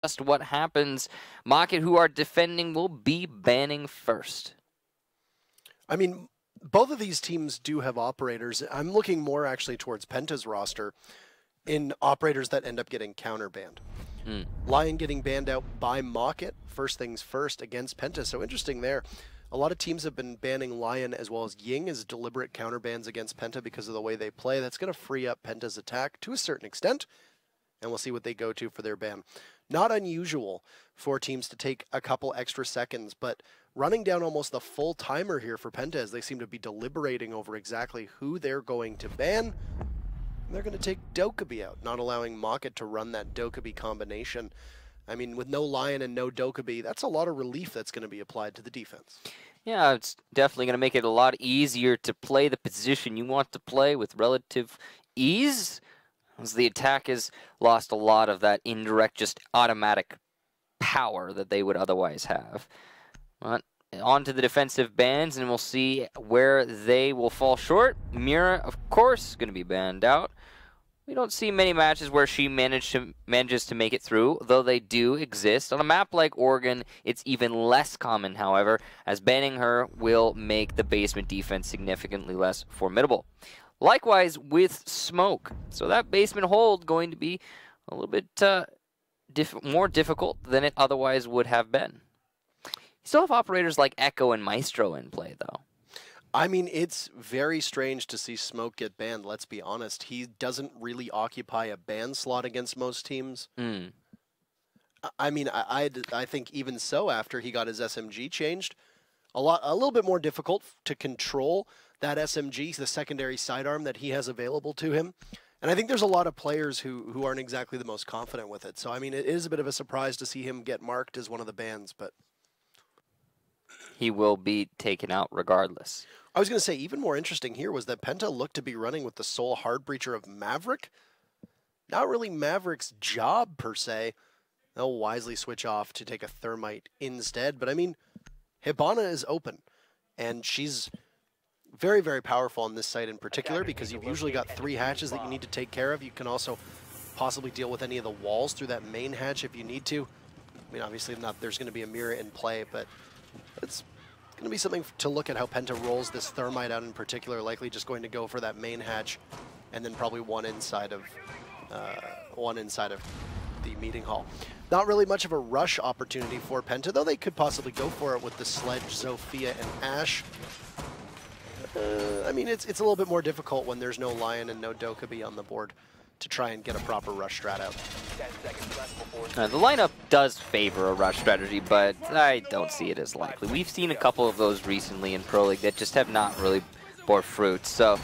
just what happens. Market, who are defending, will be banning first. I mean, both of these teams do have operators. I'm looking more actually towards Penta's roster in operators that end up getting counter-banned. Lion getting banned out by Mocket, first things first, against Penta. So interesting there. A lot of teams have been banning Lion as well as Ying as deliberate counter-bans against Penta because of the way they play. That's going to free up Penta's attack to a certain extent, and we'll see what they go to for their ban. Not unusual for teams to take a couple extra seconds, but running down almost the full timer here for Penta as they seem to be deliberating over exactly who they're going to ban. They're going to take Dokkaebi out, not allowing Mocket to run that Dokkaebi combination. I mean, with no Lion and no Dokkaebi, that's a lot of relief that's going to be applied to the defense. Yeah, it's definitely going to make it a lot easier to play the position you want to play with relative ease, as the attack has lost a lot of that indirect, just automatic power that they would otherwise have. But on to the defensive bans, and we'll see where they will fall short. Mira, of course, going to be banned out. We don't see many matches where she manages to make it through, though they do exist. On a map like Oregon, it's even less common, however, as banning her will make the basement defense significantly less formidable. Likewise with Smoke. So that basement hold going to be a little bit more difficult than it otherwise would have been. You still have operators like Echo and Maestro in play, though. I mean, it's very strange to see Smoke get banned, let's be honest. He doesn't really occupy a ban slot against most teams. I mean, I think even so, after he got his SMG changed, a little bit more difficult to control that SMG, the secondary sidearm that he has available to him. And I think there's a lot of players who aren't exactly the most confident with it. So, I mean, it is a bit of a surprise to see him get marked as one of the bans, but he will be taken out regardless. I was going to say, even more interesting here was that Penta looked to be running with the sole hard breacher of Maverick. Not really Maverick's job, per se. They'll wisely switch off to take a Thermite instead. But, I mean, Hibana is open. And she's very, very powerful on this site in particular because you've usually got 3 hatches that you need to take care of. You can also possibly deal with any of the walls through that main hatch if you need to. I mean, obviously not. There's going to be a mirror in play, but it's going to be something to look at how Penta rolls this Thermite out in particular. Likely just going to go for that main hatch, and then probably one inside of the meeting hall. Not really much of a rush opportunity for Penta, though they could possibly go for it with the Sledge, Zofia, and Ashe. I mean, it's a little bit more difficult when there's no Lion and no Dokkaebi on the board to try and get a proper rush strat out. The lineup does favor a rush strategy, but I don't see it as likely. We've seen a couple of those recently in Pro League that just have not really bore fruit, so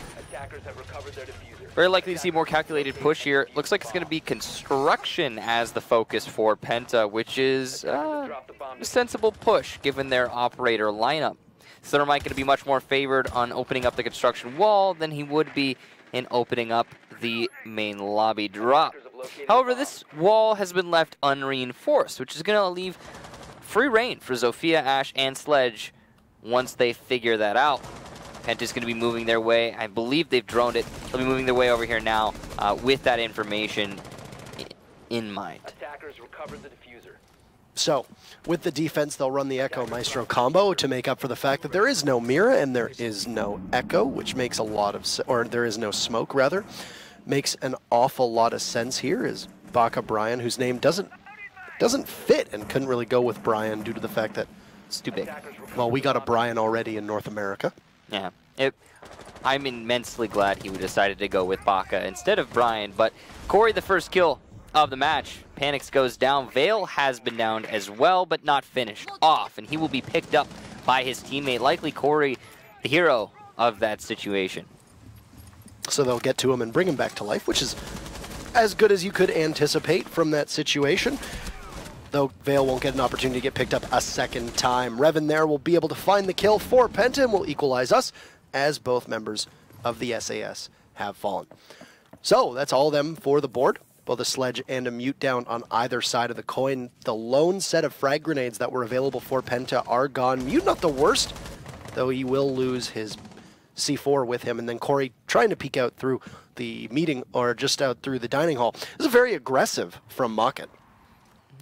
very likely to see more calculated push here. Looks like it's going to be construction as the focus for Penta, which is a sensible push given their operator lineup. Thermite going to be much more favored on opening up the construction wall than he would be in opening up the main lobby drop. However, this wall has been left unreinforced, which is going to leave free reign for Zofia, Ashe, and Sledge once they figure that out. Penta's going to be moving their way. I believe they've droned it. They'll be moving their way over here now with that information in mind. Attackers recovered the diffuser. So, with the defense, they'll run the Echo Maestro combo to make up for the fact that there is no Mira and there is no Echo, which makes a lot of, or there is no Smoke, rather. Makes an awful lot of sense here is Baka Brian, whose name doesn't fit and couldn't really go with Brian due to the fact that it's too big. Well, we got a Brian already in North America. Yeah, I'm immensely glad he decided to go with Baka instead of Brian, but Corey, the first kill of the match. Panics goes down. Vale has been downed as well, but not finished off, and he will be picked up by his teammate, likely Corey, the hero of that situation. So they'll get to him and bring him back to life, which is as good as you could anticipate from that situation. Though Vale won't get an opportunity to get picked up a second time. Revan there will be able to find the kill for Penta and will equalize us as both members of the SAS have fallen. So that's all of them for the board. Both a Sledge and a Mute down on either side of the coin. The lone set of frag grenades that were available for Penta are gone. Mute not the worst, though he will lose his C4 with him. And then Corey trying to peek out through the meeting, or just out through the dining hall. This is very aggressive from Mocket.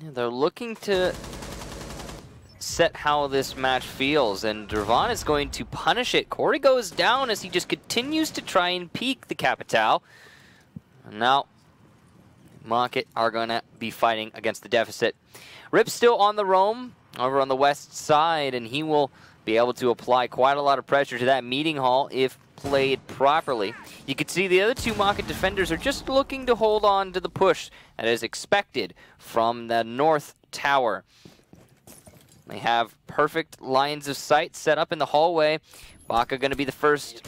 Yeah, they're looking to set how this match feels, and Ravon is going to punish it. Corey goes down as he just continues to try and peek the Capitao. And now, Market are going to be fighting against the deficit. Rip's still on the roam over on the west side, and he will be able to apply quite a lot of pressure to that meeting hall if played properly. You can see the other two Market defenders are just looking to hold on to the push that is expected from the north tower. They have perfect lines of sight set up in the hallway. Baka going to be the first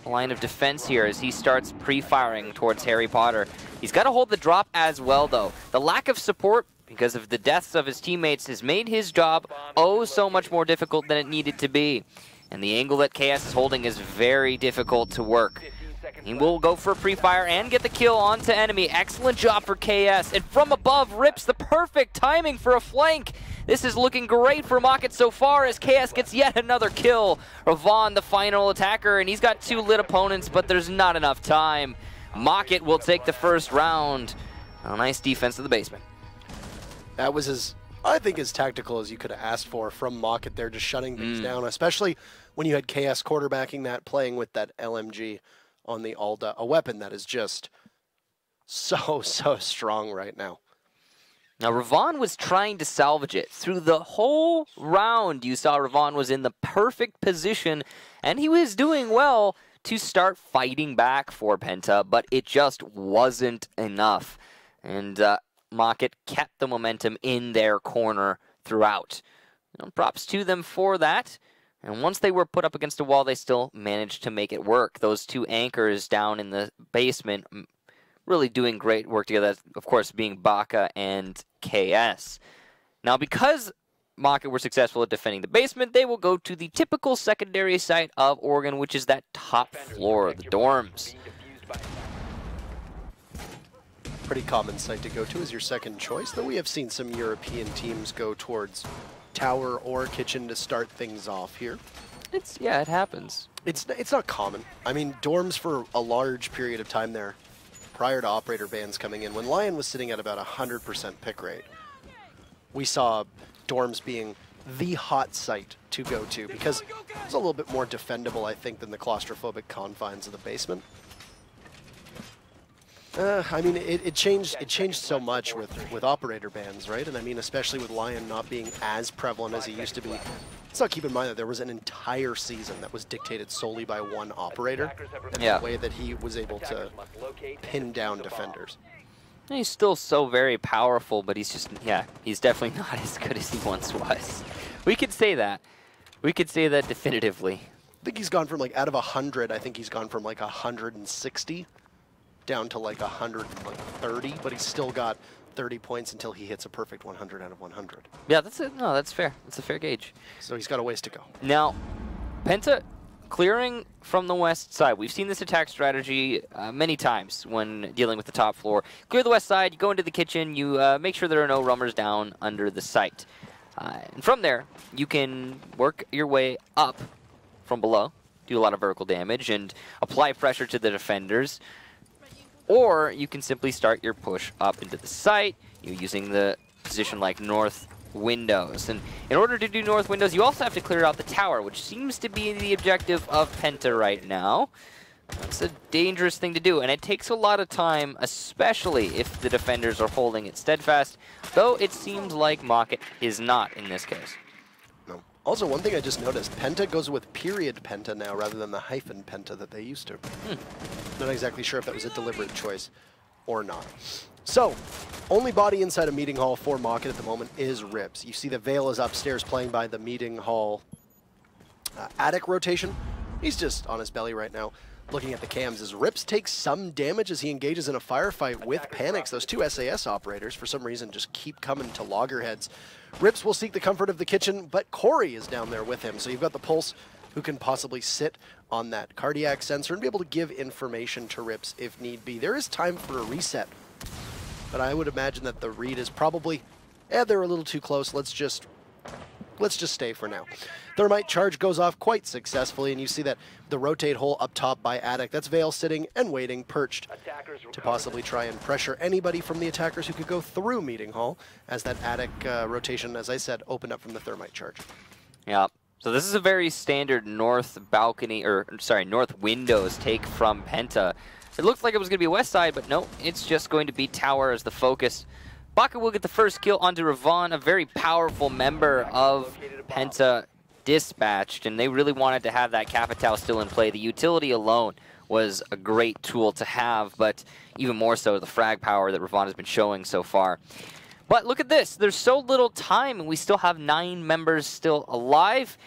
line of defense here as he starts pre-firing towards Harry Potter. He's got to hold the drop as well, though. The lack of support because of the deaths of his teammates has made his job oh so much more difficult than it needed to be. And the angle that KS is holding is very difficult to work. He will go for a pre-fire and get the kill onto enemy. Excellent job for KS. And from above, Rips the perfect timing for a flank. This is looking great for Market so far as KS gets yet another kill. Ravon, the final attacker, and he's got 2 lit opponents, but there's not enough time. Market will take the first round. A nice defense of the basement. That was I think as tactical as you could have asked for from Market there, just shutting things down, especially when you had KS quarterbacking that, playing with that LMG on the Alda, a weapon that is just so strong right now. Now, Ravon was trying to salvage it. Through the whole round, you saw Ravon was in the perfect position, and he was doing well to start fighting back for Penta, but it just wasn't enough. And Market kept the momentum in their corner throughout. Props to them for that. And once they were put up against a wall, they still managed to make it work. Those 2 anchors down in the basement really doing great work together, of course, being Baka and KS. Now, because Market were successful at defending the basement, they will go to the typical secondary site of Oregon, which is that top floor, the dorms. Pretty common site to go to as your second choice, though we have seen some European teams go towards tower or kitchen to start things off here. Yeah, it happens. It's not common. I mean, dorms for a large period of time there, prior to operator bans coming in, when Lion was sitting at about 100% pick rate, we saw dorms being the hot site to go to because it's a little bit more defendable, I think, than the claustrophobic confines of the basement. I mean, it changed so much with operator bans, right? And I mean, especially with Lion not being as prevalent as he used to be. Let's not keep in mind that there was an entire season that was dictated solely by one operator, and the way that he was able to pin down defenders. He's still so very powerful, but he's just, he's definitely not as good as he once was. We could say that. We could say that definitively. I think he's gone from, like, out of 100, I think he's gone from, like, 160 down to, like, 130, but he's still got 30 points until he hits a perfect 100 out of 100. Yeah, that's it. No, that's fair. That's a fair gauge. So he's got a ways to go. Now, Penta clearing from the west side. We've seen this attack strategy many times when dealing with the top floor. Clear the west side, you go into the kitchen, you make sure there are no rummers down under the site. And from there, you can work your way up from below, do a lot of vertical damage, and apply pressure to the defenders. Or you can simply start your push up into the site, using the position like north windows. And in order to do north windows, you also have to clear out the tower, which seems to be the objective of Penta right now. That's a dangerous thing to do, and it takes a lot of time, especially if the defenders are holding it steadfast, though it seems like Market is not in this case. No. Also, one thing I just noticed, Penta goes with period Penta now rather than the hyphen Penta that they used to. Not exactly sure if that was a deliberate choice or not. So, only body inside a meeting hall for Market at the moment is Ribs. You see the Veil is upstairs playing by the meeting hall attic rotation. He's just on his belly right now, looking at the cams as Rips takes some damage as he engages in a firefight with Panics. Those 2 SAS operators, for some reason, just keep coming to loggerheads. Rips will seek the comfort of the kitchen, but Corey is down there with him. So you've got the Pulse, who can possibly sit on that cardiac sensor and be able to give information to Rips if need be. There is time for a reset, but I would imagine that the read is probably, they're a little too close. Let's just let's just stay for now. Thermite charge goes off quite successfully, and you see that the rotate hole up top by Attic. That's Vale sitting and waiting, perched, to possibly try and pressure anybody from the attackers who could go through Meeting Hall, as that Attic rotation, as I said, opened up from the Thermite charge. Yeah. So this is a very standard north balcony, or sorry, north windows take from Penta. It looked like it was going to be west side, but no, it's just going to be tower as the focus. Baka will get the first kill onto Ravon, a very powerful member of Penta dispatched, and they really wanted to have that Capital still in play. The utility alone was a great tool to have, but even more so the frag power that Ravon has been showing so far. But look at this, there's so little time, and we still have 9 members still alive.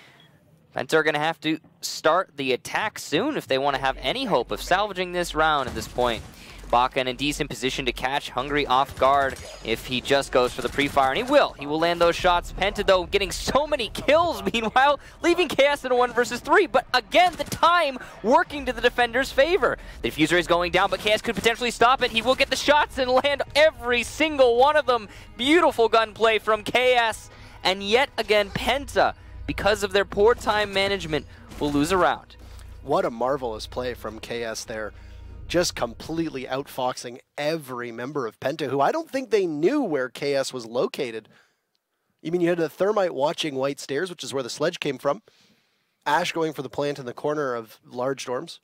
Penta are going to have to start the attack soon if they want to have any hope of salvaging this round at this point. Baka in a decent position to catch Hungry off guard if he just goes for the pre-fire, and he will. He will land those shots. Penta, though, getting so many kills, meanwhile, leaving Chaos in a 1 versus 3. But again, the time working to the defender's favor. The diffuser is going down, but Chaos could potentially stop it. He will get the shots and land every single one of them. Beautiful gunplay from Chaos. And yet again, Penta, because of their poor time management, will lose a round. What a marvelous play from KS there. Just completely outfoxing every member of Penta, who I don't think they knew where KS was located. You mean you had a Thermite watching White Stairs, which is where the sledge came from. Ash going for the plant in the corner of large dorms.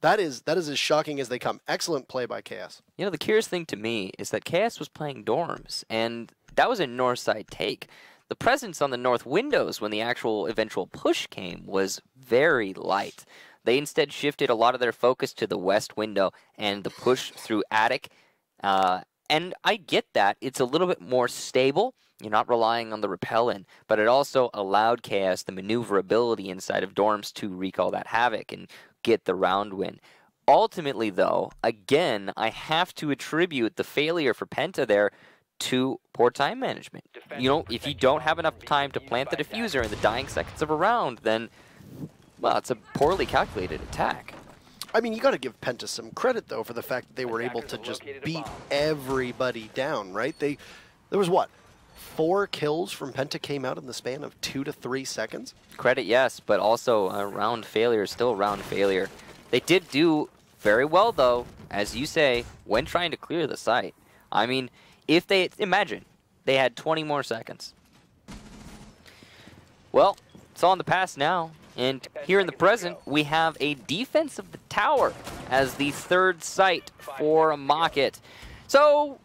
That is as shocking as they come. Excellent play by KS. You know, the curious thing to me is that KS was playing dorms, and that was a north side take. The presence on the north windows when the actual eventual push came was very light. They instead shifted a lot of their focus to the west window and the push through Attic. And I get that. It's a little bit more stable. You're not relying on the repel-in, but it also allowed Chaos the maneuverability inside of dorms to wreak all that havoc and get the round win. Ultimately, though, again, I have to attribute the failure for Penta there to poor time management. You know, if you don't have enough time to plant the diffuser in the dying seconds of a round, then, well, it's a poorly calculated attack. I mean, you got to give Penta some credit, though, for the fact that they were able to just beat everybody down, right? There was, what, 4 kills from Penta came out in the span of 2 to 3 seconds? Credit, yes, but also a round failure is still a round failure. They did do very well, though, as you say, when trying to clear the site. I mean, if they, imagine, they had 20 more seconds. Well, it's all in the past now. And here in the present, we have a defense of the tower as the third site for Mocket. So,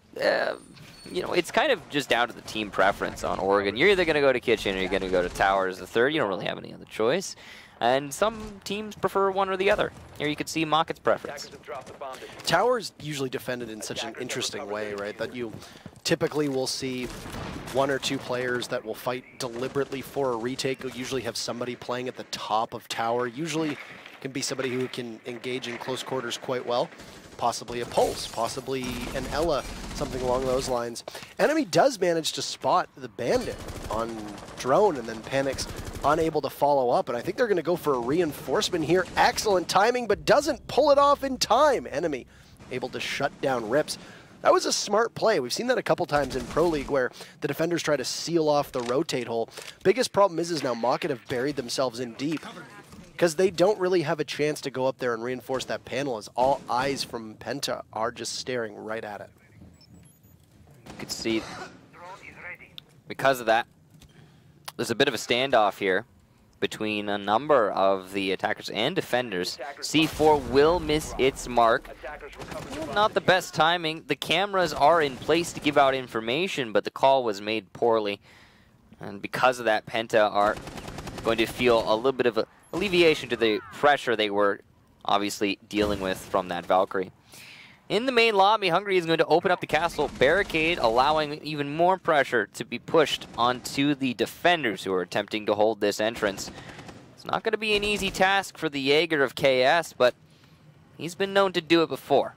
you know, it's kind of just down to the team preference on Oregon. You're either going to go to Kitchen or you're going to go to Tower as the third. You don't really have any other choice. And some teams prefer one or the other. Here you can see Mocket's preference. Tower's usually defended in such an interesting way, right? That you typically will see 1 or 2 players that will fight deliberately for a retake. You'll usually have somebody playing at the top of Tower. Usually can be somebody who can engage in close quarters quite well. Possibly a Pulse, possibly an Ella, something along those lines. Enemy does manage to spot the Bandit on drone and then panics, unable to follow up. And I think they're going to go for a reinforcement here. Excellent timing, but doesn't pull it off in time. Enemy able to shut down Rips. That was a smart play. We've seen that a couple times in Pro League where the defenders try to seal off the rotate hole. Biggest problem is now Mocket have buried themselves in deep because they don't really have a chance to go up there and reinforce that panel as all eyes from Penta are just staring right at it. You can see, because of that, there's a bit of a standoff here between a number of the attackers and defenders. C4 will miss its mark. Well, not the best timing. The cameras are in place to give out information, but the call was made poorly. And because of that, Penta are going to feel a little bit of a alleviation to the pressure they were obviously dealing with from that Valkyrie. In the main lobby, Hungry is going to open up the castle barricade, allowing even more pressure to be pushed onto the defenders who are attempting to hold this entrance. It's not going to be an easy task for the Jaeger of KS, but he's been known to do it before.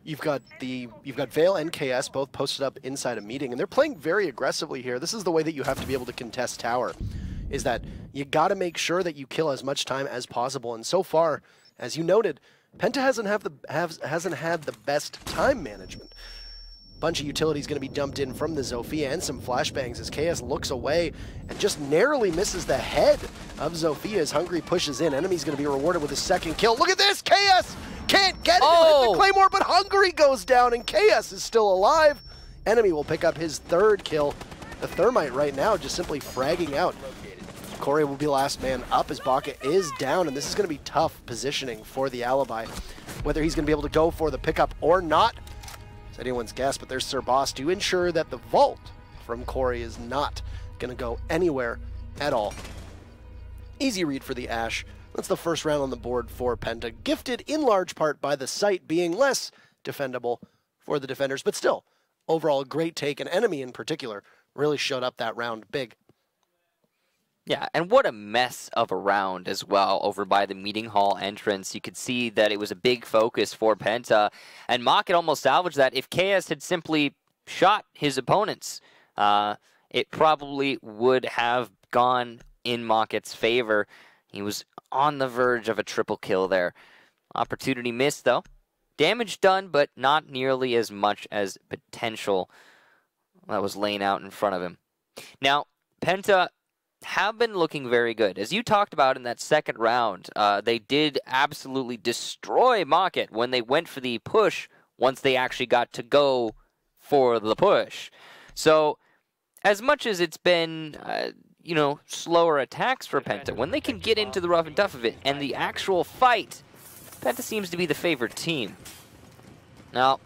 You've got Vale and KS both posted up inside a meeting, and they're playing very aggressively here. This is the way that you have to be able to contest tower, is that you got to make sure that you kill as much time as possible. And so far, as you noted, Penta hasn't had the best time management. Bunch of utilities going to be dumped in from the Zofia and some flashbangs as KS looks away and just narrowly misses the head of Zofia as Hungry pushes in. Enemy's going to be rewarded with a second kill. Look at this! KS can't get it! He'll hit the Claymore, but Hungry goes down and KS is still alive. Enemy will pick up his third kill. The Thermite right now just simply fragging out. Corey will be last man up as Baka is down, and this is going to be tough positioning for the Alibi. Whether he's going to be able to go for the pickup or not, it's anyone's guess, but there's Sir Boss to ensure that the vault from Corey is not going to go anywhere at all. Easy read for the Ash. That's the first round on the board for Penta, gifted in large part by the site being less defendable for the defenders, but still, overall a great take, and Enemy in particular really showed up that round big. Yeah, and what a mess of a round as well over by the meeting hall entrance. You could see that it was a big focus for Penta, and Mock had almost salvaged that. If KS had simply shot his opponents, it probably would have gone in Mocket's favor. He was on the verge of a triple kill there. Opportunity missed, though. Damage done, but not nearly as much as potential that was laying out in front of him. Now, Penta have been looking very good. As you talked about in that second round, they did absolutely destroy Mocket when they went for the push once they actually got to go for the push. So, as much as it's been, slower attacks for Penta, when they can get into the rough and tough of it and the actual fight, Penta seems to be the favored team. Now,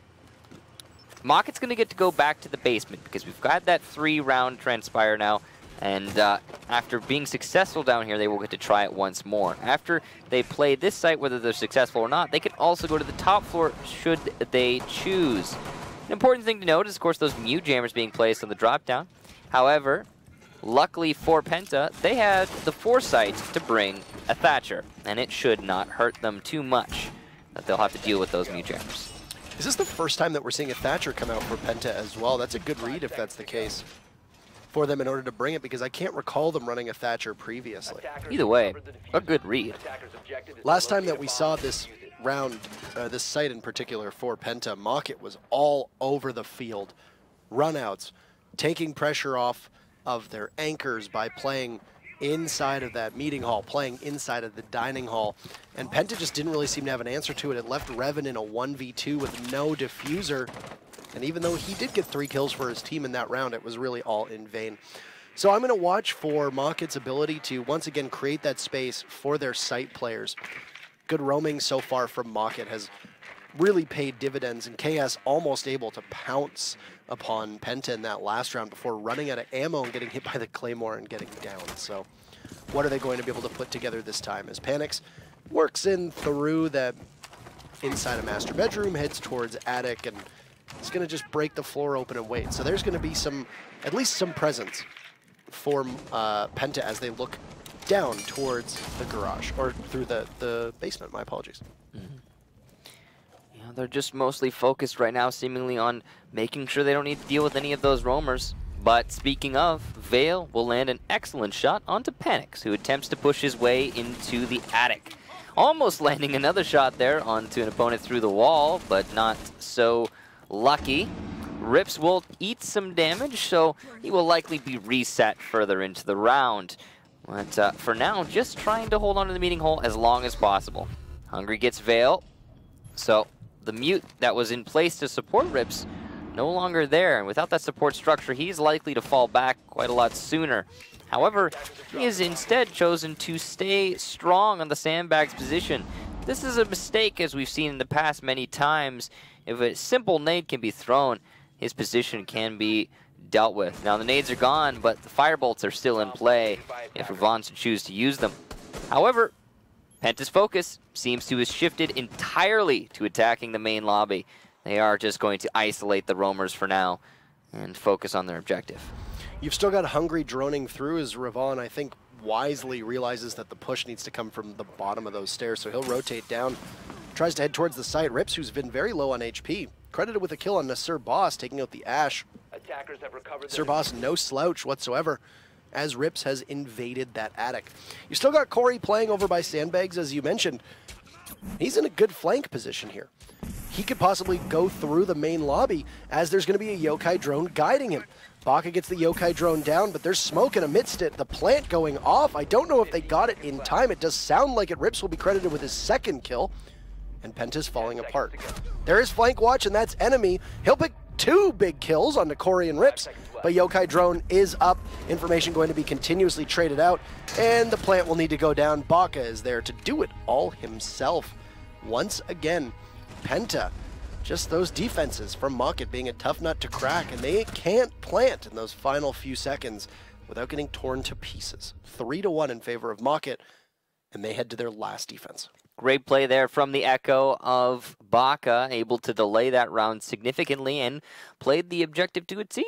Mocket's going to get to go back to the basement because we've got that 3-round transpire now. And after being successful down here, they will get to try it once more. After they play this site, whether they're successful or not, they can also go to the top floor should they choose. An important thing to note is, of course, those mute jammers being placed on the drop-down. However, luckily for Penta, they had the foresight to bring a Thatcher, and it should not hurt them too much that they'll have to deal with those mute jammers. Is this the first time that we're seeing a Thatcher come out for Penta as well? That's a good read if that's the case for them in order to bring it, because I can't recall them running a Thatcher previously. Either way, a good read. Last time that we saw this round, this site in particular for Penta, Mocket was all over the field. Runouts, taking pressure off of their anchors by playing inside of that meeting hall, playing inside of the dining hall. And Penta just didn't really seem to have an answer to it. It left Revan in a 1v2 with no diffuser. And even though he did get 3 kills for his team in that round, it was really all in vain. So I'm going to watch for Mocket's ability to once again create that space for their site players. Good roaming so far from Mocket has really paid dividends, and KS almost able to pounce upon Penta in that last round before running out of ammo and getting hit by the Claymore and getting down. So what are they going to be able to put together this time as Panix works in through the inside of master bedroom, heads towards attic, and it's going to just break the floor open and wait. So there's going to be at least some presence for Penta as they look down towards the garage, or through the basement, my apologies. Mm-hmm. Yeah, they're just mostly focused right now seemingly on making sure they don't need to deal with any of those roamers. But speaking of, Vale will land an excellent shot onto Panix, who attempts to push his way into the attic. Almost landing another shot there onto an opponent through the wall, but not so lucky. Rips will eat some damage, so he will likely be reset further into the round. But for now, just trying to hold on to the meeting hole as long as possible. Hungry gets Vale, so the mute that was in place to support Rips no longer there. And without that support structure, he's likely to fall back quite a lot sooner. However, he has instead chosen to stay strong on the sandbag's position. This is a mistake, as we've seen in the past many times. If a simple nade can be thrown, his position can be dealt with. Now the nades are gone, but the firebolts are still in play if Ravons choose to use them. However, Penta's focus seems to have shifted entirely to attacking the main lobby. They are just going to isolate the roamers for now and focus on their objective. You've still got Hungry droning through as Ravon, I think, wisely realizes that the push needs to come from the bottom of those stairs, so he'll rotate down, tries to head towards the site. Rips, who's been very low on HP, credited with a kill on Sir Boss, taking out the Ash. Attackers have recovered Sir Boss, no slouch whatsoever, as Rips has invaded that attic. You still got Corey playing over by sandbags, as you mentioned. He's in a good flank position here. he could possibly go through the main lobby as there's going to be a yokai drone guiding him. Baka gets the yokai drone down, but there's smoke amidst it. The plant going off. I don't know if they got it in time. It does sound like it. Rips will be credited with his second kill. And Penta's falling apart. There is flank watch, and that's enemy. He'll pick 2 big kills on Corey and Rips, but yokai drone is up. Information going to be continuously traded out, and the plant will need to go down. Baka is there to do it all himself. Once again, Penta, just those defenses from Market being a tough nut to crack, and they can't plant in those final few seconds without getting torn to pieces. 3-1 in favor of Market, and they head to their last defense. Great play there from the Echo of Baka, able to delay that round significantly and played the objective to a T.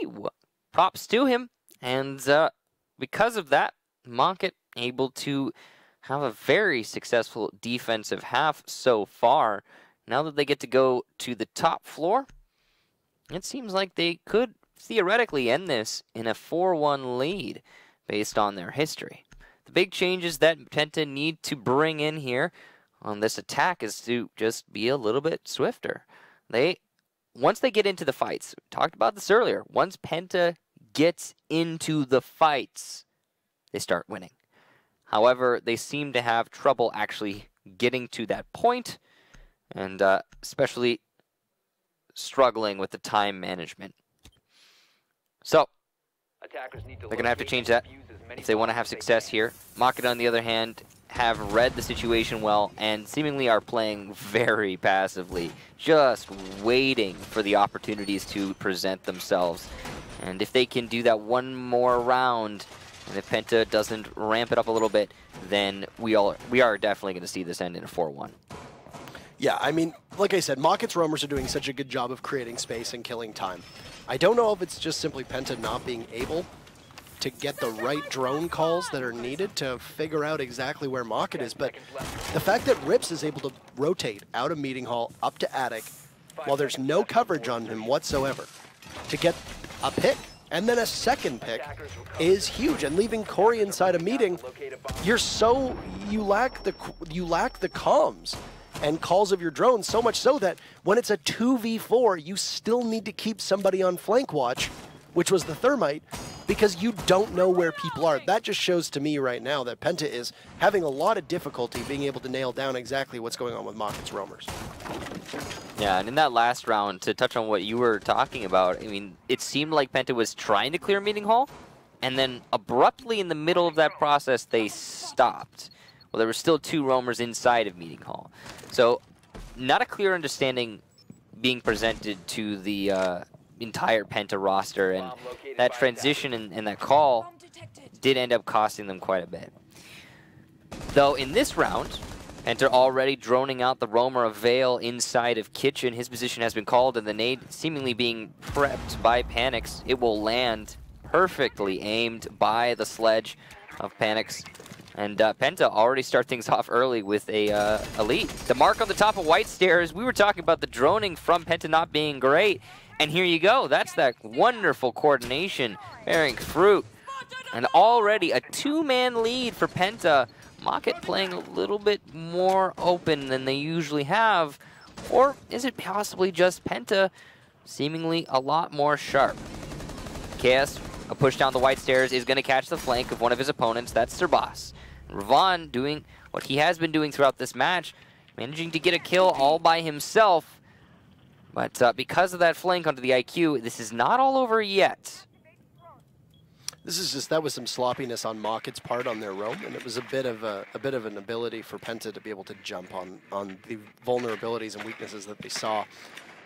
Props to him, and because of that, Market able to have a very successful defensive half so far. Now that they get to go to the top floor, it seems like they could theoretically end this in a 4-1 lead based on their history. The big changes that Penta need to bring in here on this attack is to just be a little bit swifter. Once they get into the fights, we talked about this earlier, once Penta gets into the fights, they start winning. However, they seem to have trouble actually getting to that point, and especially struggling with the time management. So, they're going to have to change that if they want to have success here. Market, on the other hand, have read the situation well and seemingly are playing very passively, just waiting for the opportunities to present themselves. And if they can do that one more round, and if Penta doesn't ramp it up a little bit, then we are definitely going to see this end in a 4-1. Yeah, I mean, like I said, Market's roamers are doing such a good job of creating space and killing time. I don't know if it's just simply Penta not being able to get the right drone calls that are needed to figure out exactly where Market is, but the fact that Rips is able to rotate out of meeting hall up to attic while there's no coverage on him whatsoever to get a pick and then a second pick is huge. And leaving Corey inside a meeting, you lack the comms and calls of your drone, so much so that when it's a 2v4, you still need to keep somebody on flank watch, which was the Thermite, because you don't know where people are. That just shows to me right now that Penta is having a lot of difficulty being able to nail down exactly what's going on with Market's roamers. Yeah, and in that last round, to touch on what you were talking about, I mean, it seemed like Penta was trying to clear meeting hall, and then abruptly in the middle of that process, they stopped. Well, there were still 2 roamers inside of meeting hall. So, not a clear understanding being presented to the entire Penta roster, and that transition and that call did end up costing them quite a bit. Though in this round, Penta already droning out the roamer of Vale inside of Kitchen. His position has been called, and the nade seemingly being prepped by Panics. It will land perfectly aimed by the sledge of Panics. And Penta already start things off early with a lead. The mark on the top of White Stairs, we were talking about the droning from Penta not being great. And here you go. That's that wonderful coordination bearing fruit. And already a 2-man lead for Penta. Market playing a little bit more open than they usually have. Or is it possibly just Penta seemingly a lot more sharp? KS, a push down the White Stairs, is going to catch the flank of one of his opponents. That's Serbas. Ravon doing what he has been doing throughout this match, managing to get a kill all by himself. But because of that flank onto the IQ, this is not all over yet. That was some sloppiness on Market's part on their roam, and it was a bit of an ability for Penta to be able to jump on the vulnerabilities and weaknesses that they saw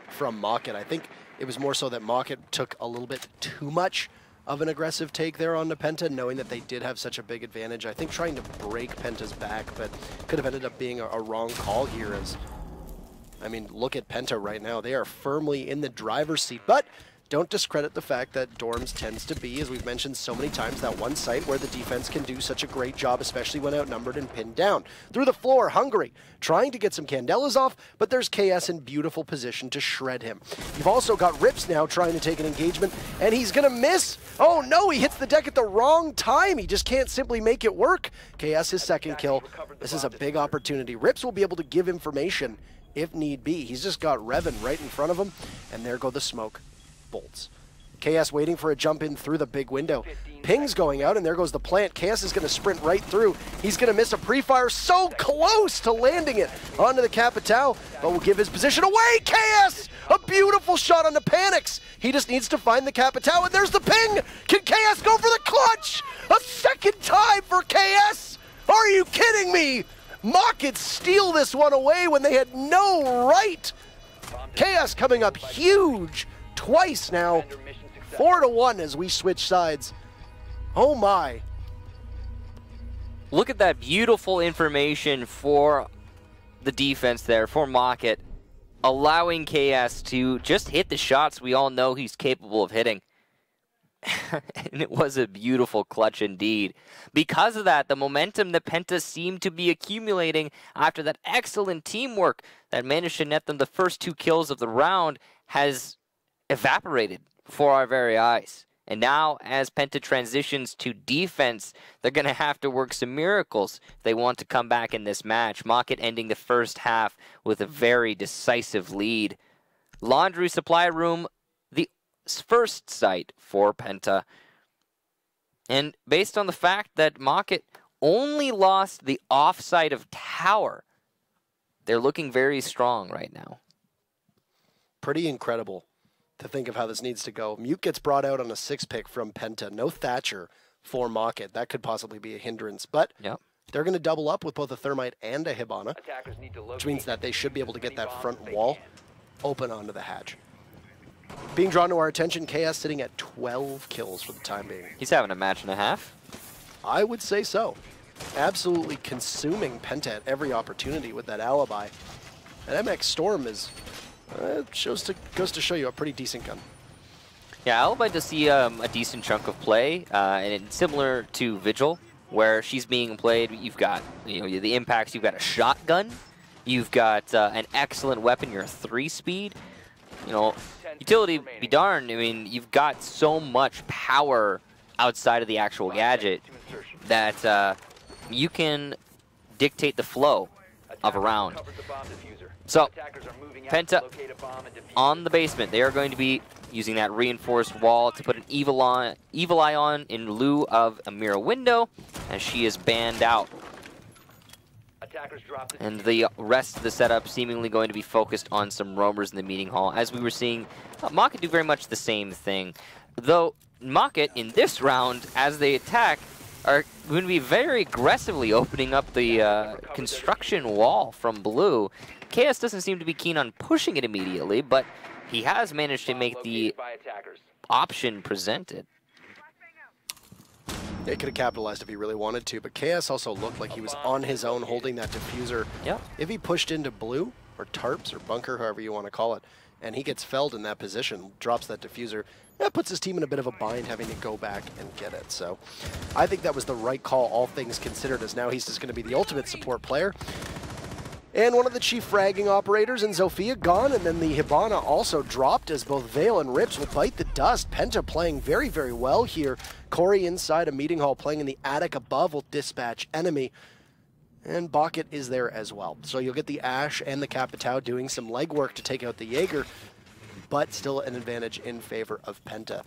from Market. I think it was more so that Market took a little bit too much of an aggressive take there on the Penta, knowing that they did have such a big advantage. I think trying to break Penta's back, but could have ended up being a wrong call here. As I mean, look at Penta right now. They are firmly in the driver's seat, but don't discredit the fact that Dorms tends to be, as we've mentioned so many times, that one site where the defense can do such a great job, especially when outnumbered and pinned down. Through the floor, Hungary, trying to get some Candelas off, but there's KS in beautiful position to shred him. You've also got Rips now trying to take an engagement, and he's going to miss. Oh no, he hits the deck at the wrong time. He just can't simply make it work. KS his second kill. This is a big opportunity. Rips will be able to give information if need be. He's just got Revan right in front of him, and there go the smoke bolts. KS waiting for a jump in through the big window. Ping's going out, and there goes the plant. KS is going to sprint right through. He's going to miss a pre-fire, so close to landing it onto the Capitao, but will give his position away. KS! A beautiful shot on the Panics. He just needs to find the Capitao, and there's the ping! Can KS go for the clutch? A second time for KS? Are you kidding me? Mockets steal this one away when they had no right. KS coming up huge twice now. 4-1 as we switch sides. Oh my. Look at that beautiful information for the defense there, for Mocket, allowing KS to just hit the shots we all know he's capable of hitting. And it was a beautiful clutch indeed. Because of that, the momentum that Penta seemed to be accumulating after that excellent teamwork that managed to net them the first 2 kills of the round has evaporated before our very eyes. And now, as Penta transitions to defense, they're going to have to work some miracles if they want to come back in this match. Mocket ending the first half with a very decisive lead. Laundry Supply Room, the first site for Penta. And based on the fact that Mocket only lost the offside of Tower, they're looking very strong right now. Pretty incredible to think of how this needs to go. Mute gets brought out on a 6-pick from Penta. No Thatcher for Mocket. That could possibly be a hindrance, but they're going to double up with both a Thermite and a Hibana, which means that they should be able to get that front wall open onto the hatch. Being drawn to our attention, KS sitting at 12 kills for the time being. He's having a match and a half. I would say so. Absolutely consuming Penta at every opportunity with that alibi. And MX Storm is... goes to show you a pretty decent gun. Yeah, Alibi does see a decent chunk of play, and it's similar to Vigil, where she's being played. You've got the impacts. You've got a shotgun. You've got an excellent weapon. You're a 3-speed. Utility be darned. I mean, you've got so much power outside of the actual gadget that you can dictate the flow of a round. So, Penta on the basement. They are going to be using that reinforced wall to put an Evil Eye on in lieu of a mirror window, as she is banned out. And the rest of the setup seemingly going to be focused on some roamers in the meeting hall, as we were seeing Mocket do very much the same thing. Though Mocket, in this round, as they attack, are going to be very aggressively opening up the construction wall from blue. KS doesn't seem to be keen on pushing it immediately, but he has managed to make the option presented. They could have capitalized if he really wanted to, but KS also looked like he was on his own holding that diffuser. Yep. If he pushed into blue, or tarps, or bunker, however you want to call it, and he gets felled in that position, drops that diffuser, that puts his team in a bit of a bind having to go back and get it. So I think that was the right call, all things considered, as now he's just going to be the ultimate support player. And one of the chief fragging operators in Zofia gone, and then the Hibana also dropped as both Vale and Rips will bite the dust. Penta playing very, very well here. Corey inside a meeting hall playing in the attic above will dispatch enemy. And Bucket is there as well. So you'll get the Ash and the Capitao doing some legwork to take out the Jaeger, but still an advantage in favor of Penta.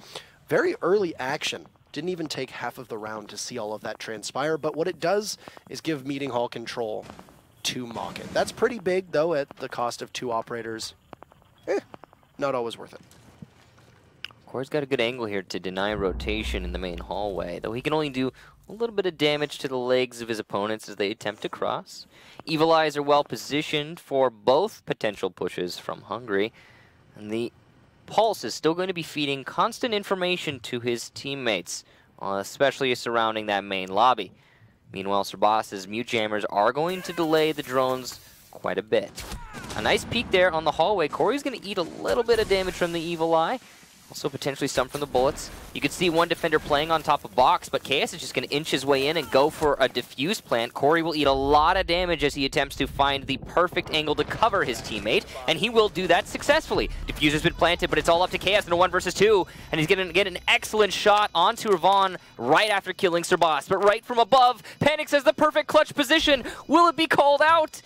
Very early action. Didn't even take half of the round to see all of that transpire, but what it does is give meeting hall control to Mocket. That's pretty big, though, at the cost of 2 operators. Not always worth it. Corey's got a good angle here to deny rotation in the main hallway, though he can only do a little bit of damage to the legs of his opponents as they attempt to cross. Evil Eyes are well positioned for both potential pushes from Hungry, and the Pulse is still going to be feeding constant information to his teammates, especially surrounding that main lobby. Meanwhile, Serbas's mute jammers are going to delay the drones quite a bit. A nice peek there on the hallway. Corey's going to eat a little bit of damage from the Evil Eye. Also potentially some from the bullets. You can see one defender playing on top of box, but KS is just going to inch his way in and go for a diffuse plant. Corey will eat a lot of damage as he attempts to find the perfect angle to cover his teammate, and he will do that successfully. Diffuser's been planted, but it's all up to KS in a 1 versus 2, and he's going to get an excellent shot onto Ravon right after killing Serbas. But right from above, Panic says the perfect clutch position. Will it be called out?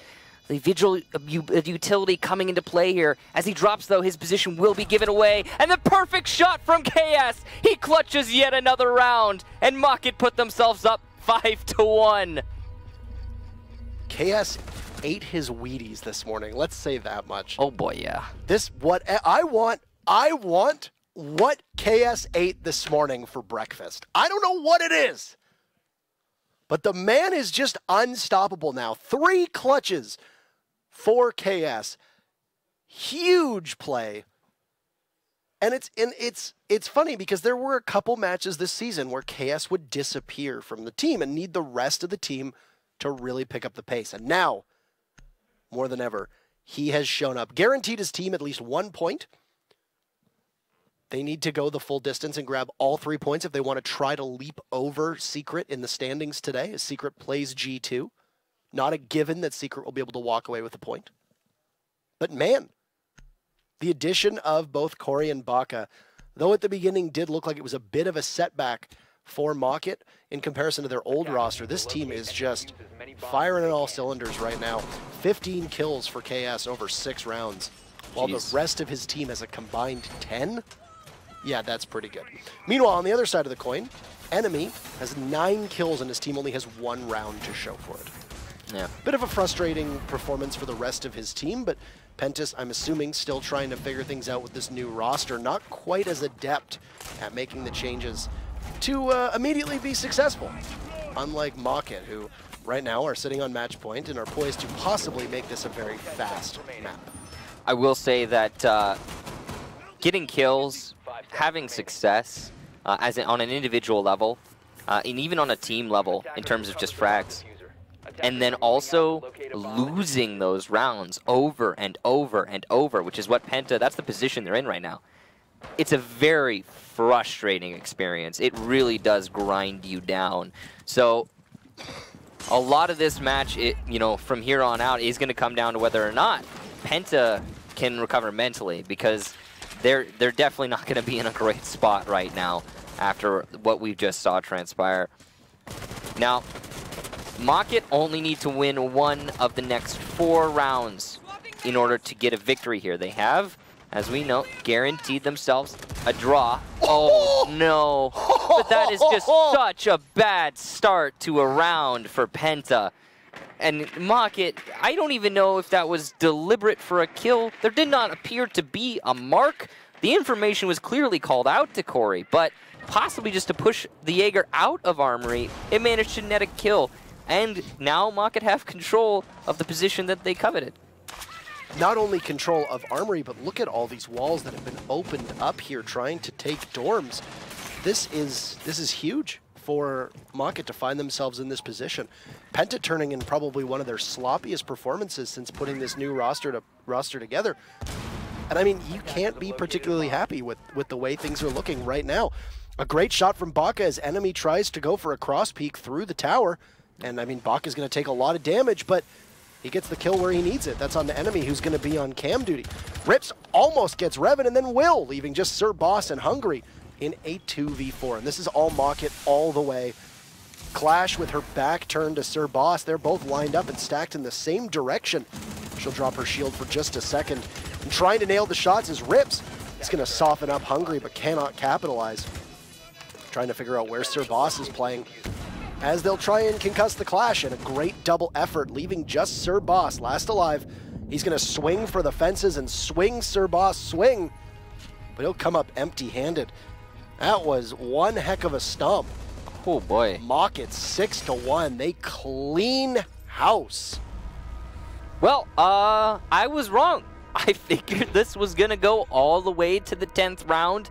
The utility coming into play here. As he drops, though, his position will be given away. And the perfect shot from KS. He clutches yet another round. And Mocket put themselves up 5-1. KS ate his Wheaties this morning. Let's say that much. Oh, boy, yeah. What I want what KS ate this morning for breakfast. I don't know what it is. But the man is just unstoppable now. 3 clutches for KS. Huge play. And it's funny because there were a couple matches this season where KS would disappear from the team and need the rest of the team to really pick up the pace. And now, more than ever, he has shown up. Guaranteed his team at least 1 point. They need to go the full distance and grab all 3 points if they want to try to leap over Secret in the standings today, as Secret plays G2. Not a given that Secret will be able to walk away with a point. But man, the addition of both Corey and Baka, though at the beginning did look like it was a bit of a setback for Mocket in comparison to their old roster, this team is just firing on all cylinders right now. 15 kills for KS over 6 rounds, while the rest of his team has a combined 10. Yeah, that's pretty good. Meanwhile, on the other side of the coin, Enemy has 9 kills and his team only has 1 round to show for it. Yeah. Bit of a frustrating performance for the rest of his team, but PENTA, I'm assuming, still trying to figure things out with this new roster. Not quite as adept at making the changes to immediately be successful. Unlike Mocket, who right now are sitting on match point and are poised to possibly make this a very fast map. I will say that getting kills, having success on an individual level, and even on a team level in terms of just frags, and then also losing those rounds over and over and over, which is what PENTA, that's the position they're in right now. It's a very frustrating experience. It really does grind you down. So a lot of this match, from here on out, is going to come down to whether or not PENTA can recover mentally, because they're definitely not going to be in a great spot right now after what we just saw transpire. Now, Mocket only need to win 1 of the next 4 rounds in order to get a victory here. They have, as we know, guaranteed themselves a draw. Oh, no. But that is just such a bad start to a round for PENTA. And Mocket, I don't even know if that was deliberate for a kill. There did not appear to be a mark. The information was clearly called out to Corey, but possibly just to push the Jaeger out of Armory, it managed to net a kill. And now Mocket have control of the position that they coveted. Not only control of Armory, but look at all these walls that have been opened up here trying to take dorms. This is huge for Mocket to find themselves in this position. PENTA turning in probably one of their sloppiest performances since putting this new roster together. And I mean, you can't be particularly happy with the way things are looking right now. A great shot from Baka as Enemy tries to go for a cross peek through the tower. And I mean, Baka's going to take a lot of damage, but he gets the kill where he needs it. That's on the Enemy, who's going to be on cam duty. Rips almost gets Revan and then Will, leaving just Sir Boss and Hungry in a 2v4. And this is all Mocket all the way. Clash with her back turned to Sir Boss. They're both lined up and stacked in the same direction. She'll drop her shield for just a second. And trying to nail the shots is Rips. It's going to soften up Hungry, but cannot capitalize. Trying to figure out where Sir Boss is playing, as they'll try and concuss the Clash, and a great double effort, leaving just Sir Boss last alive. He's going to swing for the fences and swing, Sir Boss, swing, but he'll come up empty-handed. That was one heck of a stomp. Oh boy. Mocket 6-1. They clean house. Well, I was wrong. I figured this was going to go all the way to the 10th round,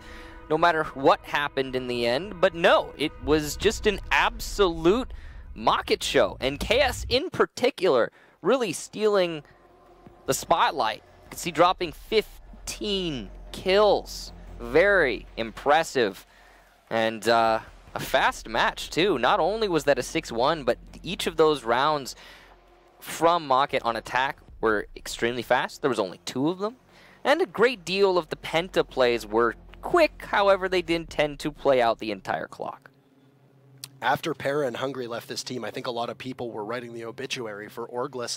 no matter what happened in the end. But no, it was just an absolute Mocket show. And KS in particular really stealing the spotlight. You can see dropping 15 kills. Very impressive. And a fast match, too. Not only was that a 6-1, but each of those rounds from Mocket on attack were extremely fast. There was only 2 of them. And a great deal of the PENTA plays were quick, however, they didn't tend to play out the entire clock. After Para and Hungry left this team, I think a lot of people were writing the obituary for Orglis.